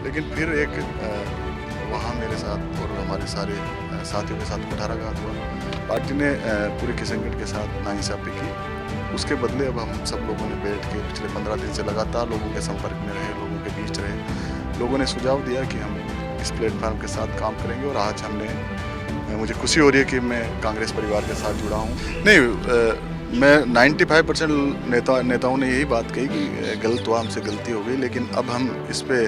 लेकिन फिर एक वहाँ मेरे साथ और हमारे सारे साथियों के साथ कुठाराघात हुआ। पार्टी ने पूरे किशनगढ़ के साथ नाइंसाफ़ी की। उसके बदले अब हम सब लोगों ने बैठ के पिछले 15 दिन से लगातार लोगों के संपर्क में रहे, लोगों के बीच रहे। लोगों ने सुझाव दिया कि हम इस प्लेटफॉर्म के साथ काम करेंगे और आज हमने मुझे खुशी हो रही है कि मैं कांग्रेस परिवार के साथ जुड़ा हूँ। नहीं, मैं 95% नेताओं ने यही बात कही कि गलत हुआ, हमसे गलती हो गई, लेकिन अब हम इस पे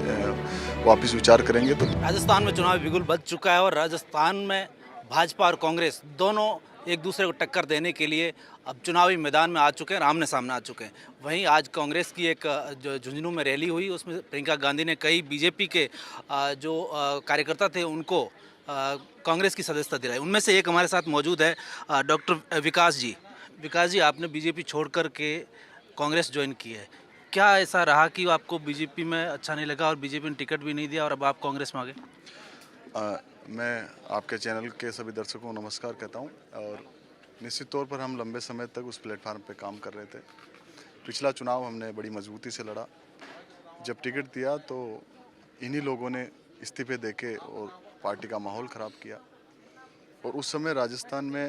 वापस विचार करेंगे। तो राजस्थान में चुनाव बिगुल बज चुका है और राजस्थान में भाजपा और कांग्रेस दोनों एक दूसरे को टक्कर देने के लिए अब चुनावी मैदान में आ चुके हैं, आमने सामने आ चुके हैं। वहीं आज कांग्रेस की एक जो झुंझुनू में रैली हुई, उसमें प्रियंका गांधी ने कई बीजेपी के जो कार्यकर्ता थे उनको कांग्रेस की सदस्यता दिलाई। उनमें से एक हमारे साथ मौजूद है डॉक्टर विकास जी। विकास जी, आपने बीजेपी छोड़ कर के कांग्रेस ज्वाइन की है। क्या ऐसा रहा कि आपको बीजेपी में अच्छा नहीं लगा और बीजेपी ने टिकट भी नहीं दिया और अब आप कांग्रेस में आ गए? मैं आपके चैनल के सभी दर्शकों को नमस्कार कहता हूं। और निश्चित तौर पर हम लंबे समय तक उस प्लेटफार्म पे काम कर रहे थे। पिछला चुनाव हमने बड़ी मजबूती से लड़ा। जब टिकट दिया तो इन्हीं लोगों ने इस्तीफे देके और पार्टी का माहौल ख़राब किया। और उस समय राजस्थान में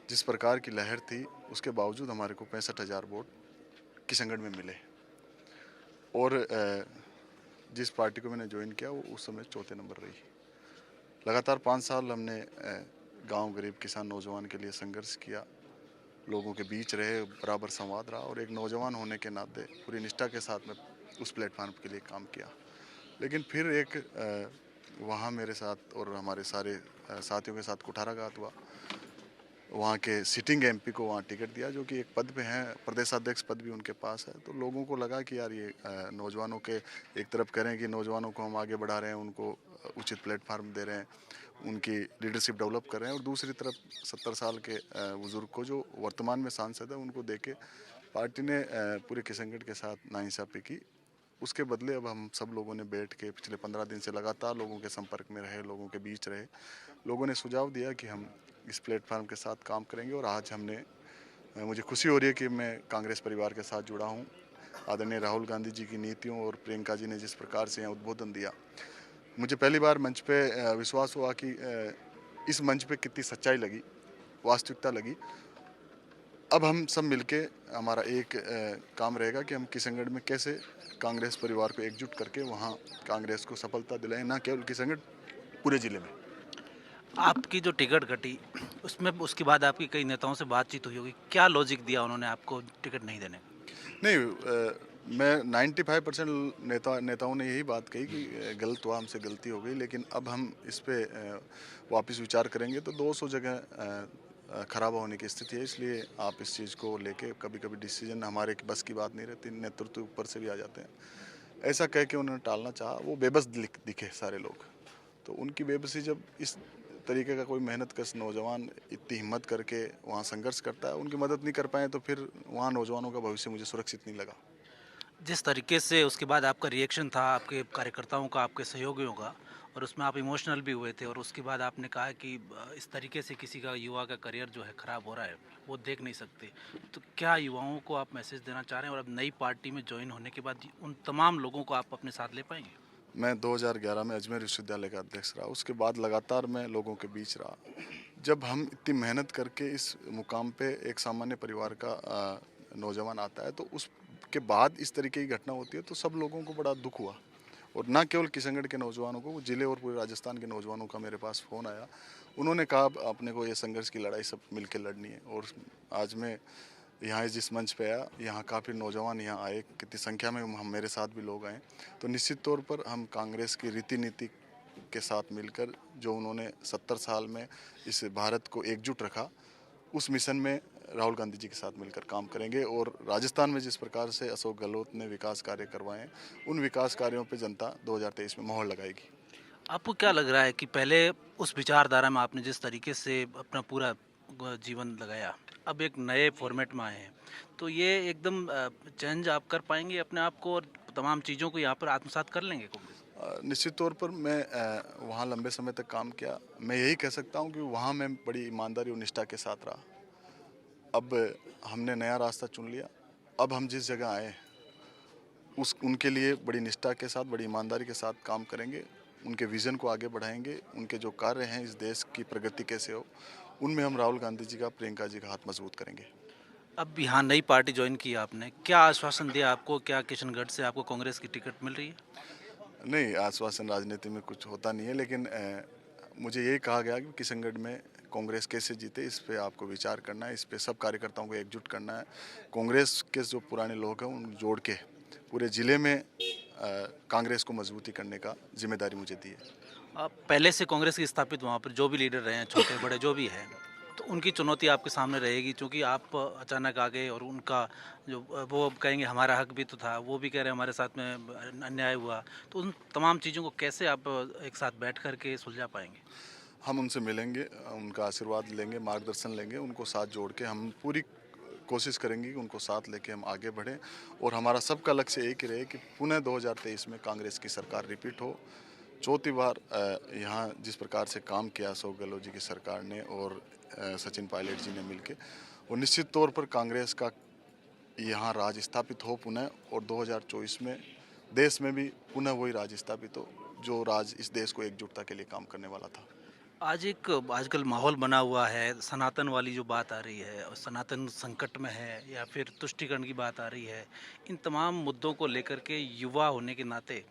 जिस प्रकार की लहर थी, उसके बावजूद हमारे को 65,000 वोट किशनगढ़ में मिले। और जिस पार्टी को मैंने ज्वाइन किया वो उस समय चौथे नंबर रही। लगातार 5 साल हमने गांव गरीब किसान नौजवान के लिए संघर्ष किया, लोगों के बीच रहे, बराबर संवाद रहा और एक नौजवान होने के नाते पूरी निष्ठा के साथ में उस प्लेटफार्म के लिए काम किया। लेकिन फिर एक वहाँ मेरे साथ और हमारे सारे साथियों के साथ कुठाराघात हुआ। वहाँ के सिटिंग एमपी को वहाँ टिकट दिया, जो कि एक पद पे हैं, प्रदेशाध्यक्ष पद भी उनके पास है। तो लोगों को लगा कि यार ये नौजवानों के एक तरफ करें कि नौजवानों को हम आगे बढ़ा रहे हैं, उनको उचित प्लेटफार्म दे रहे हैं, उनकी लीडरशिप डेवलप कर रहे हैं, और दूसरी तरफ 70 साल के बुज़ुर्ग को जो वर्तमान में सांसद है उनको देके पार्टी ने पूरे किशनगढ़ के साथ नाइंसाफ़ी की। उसके बदले अब हम सब लोगों ने बैठ के पिछले 15 दिन से लगातार लोगों के संपर्क में रहे, लोगों के बीच रहे। लोगों ने सुझाव दिया कि हम इस प्लेटफॉर्म के साथ काम करेंगे और आज हमने मुझे खुशी हो रही है कि मैं कांग्रेस परिवार के साथ जुड़ा हूँ। आदरणीय राहुल गांधी जी की नीतियों और प्रियंका जी ने जिस प्रकार से यहाँ उद्बोधन दिया, मुझे पहली बार मंच पे विश्वास हुआ कि इस मंच पे कितनी सच्चाई लगी, वास्तविकता लगी। अब हम सब मिलके हमारा एक काम रहेगा कि हम किशनगढ़ में कैसे कांग्रेस परिवार को एकजुट करके वहाँ कांग्रेस को सफलता दिलाएं, न केवल किशनगढ़, पूरे ज़िले में। आपकी जो टिकट कटी, उसमें उसके बाद आपकी कई नेताओं से बातचीत हुई होगी। क्या लॉजिक दिया उन्होंने आपको टिकट नहीं देने का? नहीं, मैं 95% नेताओं ने यही बात कही कि गलत हुआ, हमसे गलती हो गई, लेकिन अब हम इस पे वापस विचार करेंगे। तो 200 जगह खराब होने की स्थिति है, इसलिए आप इस चीज़ को लेके कभी कभी डिसीजन हमारे बस की बात नहीं रहती, नेतृत्व ऊपर से भी आ जाते हैं। ऐसा कह के उन्होंने टालना चाहा, वो बेबस दिखे सारे लोग। तो उनकी बेबसी, जब इस तरीके का कोई मेहनत कश नौजवान इतनी हिम्मत करके वहाँ संघर्ष करता है, उनकी मदद नहीं कर पाए, तो फिर वहाँ नौजवानों का भविष्य मुझे सुरक्षित नहीं लगा। जिस तरीके से उसके बाद आपका रिएक्शन था, आपके कार्यकर्ताओं का, आपके सहयोगियों का, और उसमें आप इमोशनल भी हुए थे और उसके बाद आपने कहा कि इस तरीके से किसी का युवा का करियर जो है ख़राब हो रहा है, वो देख नहीं सकते। तो क्या युवाओं को आप मैसेज देना चाह रहे हैं और अब नई पार्टी में ज्वाइन होने के बाद उन तमाम लोगों को आप अपने साथ ले पाएंगे? मैं 2011 में अजमेर विश्वविद्यालय का अध्यक्ष रहा, उसके बाद लगातार मैं लोगों के बीच रहा। जब हम इतनी मेहनत करके इस मुकाम पे एक सामान्य परिवार का नौजवान आता है, तो उसके बाद इस तरीके की घटना होती है, तो सब लोगों को बड़ा दुख हुआ। और ना केवल किशनगढ़ के नौजवानों को, जिले और पूरे राजस्थान के नौजवानों का मेरे पास फ़ोन आया। उन्होंने कहा अब अपने को ये संघर्ष की लड़ाई सब मिलकर लड़नी है। और आज मैं यहाँ जिस मंच पे आया, यहाँ काफ़ी नौजवान यहाँ आए, कितनी संख्या में हम, मेरे साथ भी लोग आए। तो निश्चित तौर पर हम कांग्रेस की रीति नीति के साथ मिलकर, जो उन्होंने 70 साल में इस भारत को एकजुट रखा, उस मिशन में राहुल गांधी जी के साथ मिलकर काम करेंगे। और राजस्थान में जिस प्रकार से अशोक गहलोत ने विकास कार्य करवाए हैं, उन विकास कार्यों पर जनता 2023 में मोहर लगाएगी। आपको क्या लग रहा है कि पहले उस विचारधारा में आपने जिस तरीके से अपना पूरा जीवन लगाया, अब एक नए फॉर्मेट में आए हैं, तो ये एकदम चेंज आप कर पाएंगे अपने आप को और तमाम चीज़ों को यहाँ पर आत्मसात कर लेंगे कांग्रेस? निश्चित तौर पर मैं वहाँ लंबे समय तक काम किया। मैं यही कह सकता हूँ कि वहाँ मैं बड़ी ईमानदारी और निष्ठा के साथ रहा। अब हमने नया रास्ता चुन लिया। अब हम जिस जगह आए, उस उनके लिए बड़ी निष्ठा के साथ, बड़ी ईमानदारी के साथ काम करेंगे। उनके विज़न को आगे बढ़ाएंगे। उनके जो कार्य हैं इस देश की प्रगति कैसे हो, उनमें हम राहुल गांधी जी का, प्रियंका जी का हाथ मजबूत करेंगे। अब यहाँ नई पार्टी ज्वाइन की आपने, क्या आश्वासन दिया आपको? क्या किशनगढ़ से आपको कांग्रेस की टिकट मिल रही है? नहीं, आश्वासन राजनीति में कुछ होता नहीं है, लेकिन मुझे ये कहा गया कि किशनगढ़ में कांग्रेस कैसे जीते, इस पे आपको विचार करना है, इस पे सब कार्यकर्ताओं को एकजुट करना है। कांग्रेस के जो पुराने लोग हैं उन जोड़ के पूरे ज़िले में कांग्रेस को मजबूती करने का जिम्मेदारी मुझे दी है। पहले से कांग्रेस की स्थापित वहाँ पर जो भी लीडर रहे हैं, छोटे बड़े जो भी हैं, तो उनकी चुनौती आपके सामने रहेगी, क्योंकि आप अचानक आ गए और उनका जो वो अब कहेंगे हमारा हक भी तो था, वो भी कह रहे हैं हमारे साथ में अन्याय हुआ, तो उन तमाम चीज़ों को कैसे आप एक साथ बैठ कर के सुलझा पाएंगे? हम उनसे मिलेंगे, उनका आशीर्वाद लेंगे, मार्गदर्शन लेंगे, उनको साथ जोड़ के हम पूरी कोशिश करेंगे कि उनको साथ लेके हम आगे बढ़ें और हमारा सबका लक्ष्य एक ही रहे कि पुनः 2023 में कांग्रेस की सरकार रिपीट हो। चौथी बार यहाँ जिस प्रकार से काम किया अशोक गहलोत जी की सरकार ने और सचिन पायलट जी ने मिलके, और निश्चित तौर पर कांग्रेस का यहाँ राज स्थापित हो पुनः, और 2024 में देश में भी पुनः वही राज स्थापित हो जो राज इस देश को एकजुटता के लिए काम करने वाला था। आज एक आजकल माहौल बना हुआ है, सनातन वाली जो बात आ रही है और सनातन संकट में है या फिर तुष्टिकरण की बात आ रही है, इन तमाम मुद्दों को लेकर के युवा होने के नाते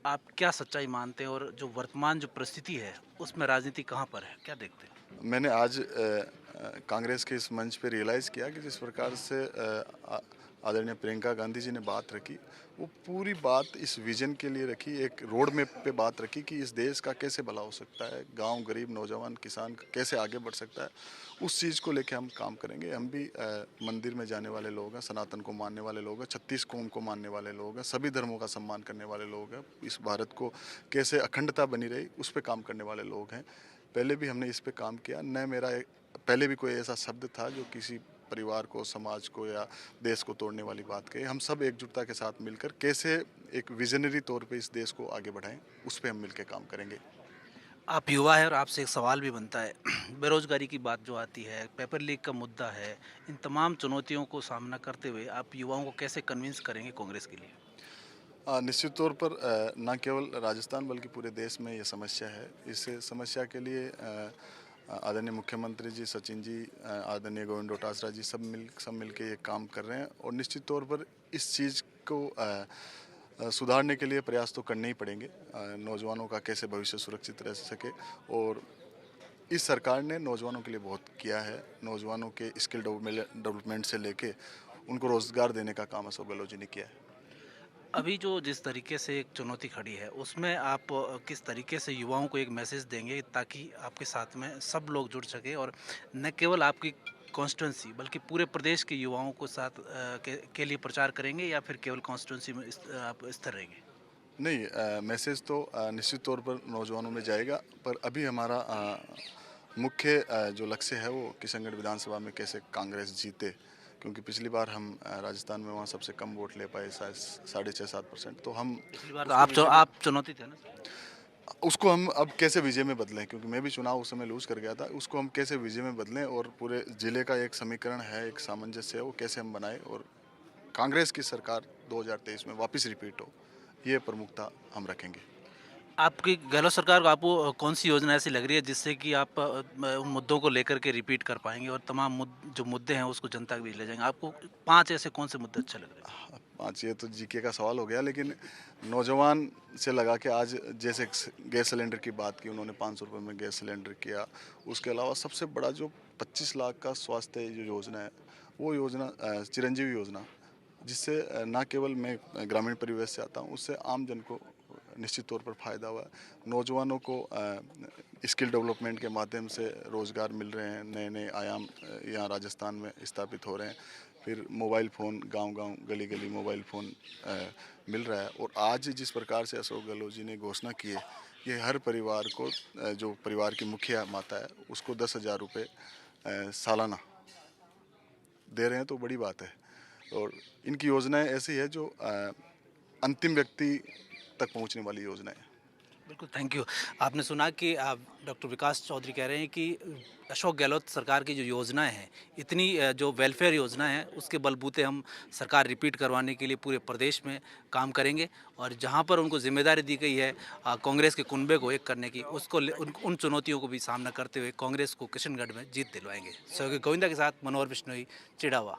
आप क्या सच्चाई मानते हैं और जो वर्तमान जो परिस्थिति है उसमें राजनीति कहाँ पर है, क्या देखते हैं? मैंने आज कांग्रेस के इस मंच पे रियलाइज़ किया कि जिस प्रकार से आदरणीय प्रियंका गांधी जी ने बात रखी, वो पूरी बात इस विजन के लिए रखी, एक रोड मैप पे बात रखी कि इस देश का कैसे भला हो सकता है, गांव, गरीब, नौजवान, किसान कैसे आगे बढ़ सकता है। उस चीज़ को लेके हम काम करेंगे। हम भी मंदिर में जाने वाले लोग हैं, सनातन को मानने वाले लोग हैं, 36 कौम को मानने वाले लोग हैं, सभी धर्मों का सम्मान करने वाले लोग हैं। इस भारत को कैसे अखंडता बनी रही, उस पर काम करने वाले लोग हैं। पहले भी हमने इस पे काम किया। न मेरा पहले भी कोई ऐसा शब्द था जो किसी परिवार को, समाज को या देश को तोड़ने वाली बात कही। हम सब एकजुटता के साथ मिलकर कैसे एक विजनरी तौर पे इस देश को आगे बढ़ाएं, उस पे हम मिलकर काम करेंगे। आप युवा है और आपसे एक सवाल भी बनता है बेरोजगारी की बात जो आती है, पेपर लीक का मुद्दा है, इन तमाम चुनौतियों को सामना करते हुए आप युवाओं को कैसे कन्विंस करेंगे कांग्रेस के लिए? निश्चित तौर पर न केवल राजस्थान बल्कि पूरे देश में ये समस्या है। इस समस्या के लिए आदरणीय मुख्यमंत्री जी, सचिन जी, आदरणीय गोविंद डोटासरा जी सब मिल के ये काम कर रहे हैं, और निश्चित तौर पर इस चीज़ को सुधारने के लिए प्रयास तो करने ही पड़ेंगे। नौजवानों का कैसे भविष्य सुरक्षित रह सके, और इस सरकार ने नौजवानों के लिए बहुत किया है। नौजवानों के स्किल डेवलपमेंट से लेके उनको रोज़गार देने का काम अशोक गहलोत जी ने किया है। अभी जो जिस तरीके से एक चुनौती खड़ी है, उसमें आप किस तरीके से युवाओं को एक मैसेज देंगे ताकि आपके साथ में सब लोग जुड़ सके और न केवल आपकी कॉन्स्टिट्यूंसी बल्कि पूरे प्रदेश के युवाओं को साथ के लिए प्रचार करेंगे या फिर केवल कॉन्स्टिट्यूंसी में आप स्थिर रहेंगे? नहीं, मैसेज तो निश्चित तौर पर नौजवानों में जाएगा, पर अभी हमारा मुख्य जो लक्ष्य है वो किशनगढ़ विधानसभा में कैसे कांग्रेस जीते, क्योंकि पिछली बार हम राजस्थान में वहाँ सबसे कम वोट ले पाए, शायद 6.5-7%। तो हम पिछली बार तो उसको विजय में, आप चुनौती थे ना? उसको हम अब कैसे विजय में बदलें, क्योंकि मैं भी चुनाव उस समय लूज कर गया था। उसको हम कैसे विजय में बदलें, और पूरे ज़िले का एक समीकरण है, एक सामंजस्य है, वो कैसे हम बनाएं और कांग्रेस की सरकार 2023 में वापस रिपीट हो, ये प्रमुखता हम रखेंगे। आपकी गहलोत सरकार को आपको कौन सी योजना ऐसी लग रही है जिससे कि आप उन मुद्दों को लेकर के रिपीट कर पाएंगे और तमाम जो मुद्दे हैं उसको जनता के बीच ले जाएंगे? आपको 5 ऐसे कौन से मुद्दे अच्छे लग रहे हैं? 5 ये तो जीके का सवाल हो गया, लेकिन नौजवान से लगा के आज जैसे गैस सिलेंडर की बात की, उन्होंने 500 रुपये में गैस सिलेंडर किया। उसके अलावा सबसे बड़ा जो 25 लाख का स्वास्थ्य जो योजना है, वो योजना चिरंजीवी योजना, जिससे ना केवल मैं ग्रामीण परिवेश से आता हूँ, उससे आम जन को निश्चित तौर पर फ़ायदा हुआ है। नौजवानों को स्किल डेवलपमेंट के माध्यम से रोज़गार मिल रहे हैं, नए नए आयाम यहाँ राजस्थान में स्थापित हो रहे हैं। फिर मोबाइल फ़ोन गांव-गांव, गली-गली मोबाइल फ़ोन मिल रहा है, और आज जिस प्रकार से अशोक गहलोत जी ने घोषणा की है कि हर परिवार को जो परिवार की मुखिया माता है उसको 10,000 रुपये सालाना दे रहे हैं, तो बड़ी बात है। और इनकी योजनाएं ऐसी है जो अंतिम व्यक्ति तक पहुंचने वाली योजना है। बिल्कुल, थैंक यू। आपने सुना कि डॉक्टर विकास चौधरी कह रहे हैं कि अशोक गहलोत सरकार की जो योजनाएँ हैं, इतनी जो वेलफेयर योजना है, उसके बलबूते हम सरकार रिपीट करवाने के लिए पूरे प्रदेश में काम करेंगे और जहाँ पर उनको ज़िम्मेदारी दी गई है कांग्रेस के कुनबे को एक करने की, उसको उन चुनौतियों को भी सामना करते हुए कांग्रेस को किशनगढ़ में जीत दिलवाएँगे। सहयोगी गोविंदा के साथ मनोहर बिश्नोई, चिड़ावा।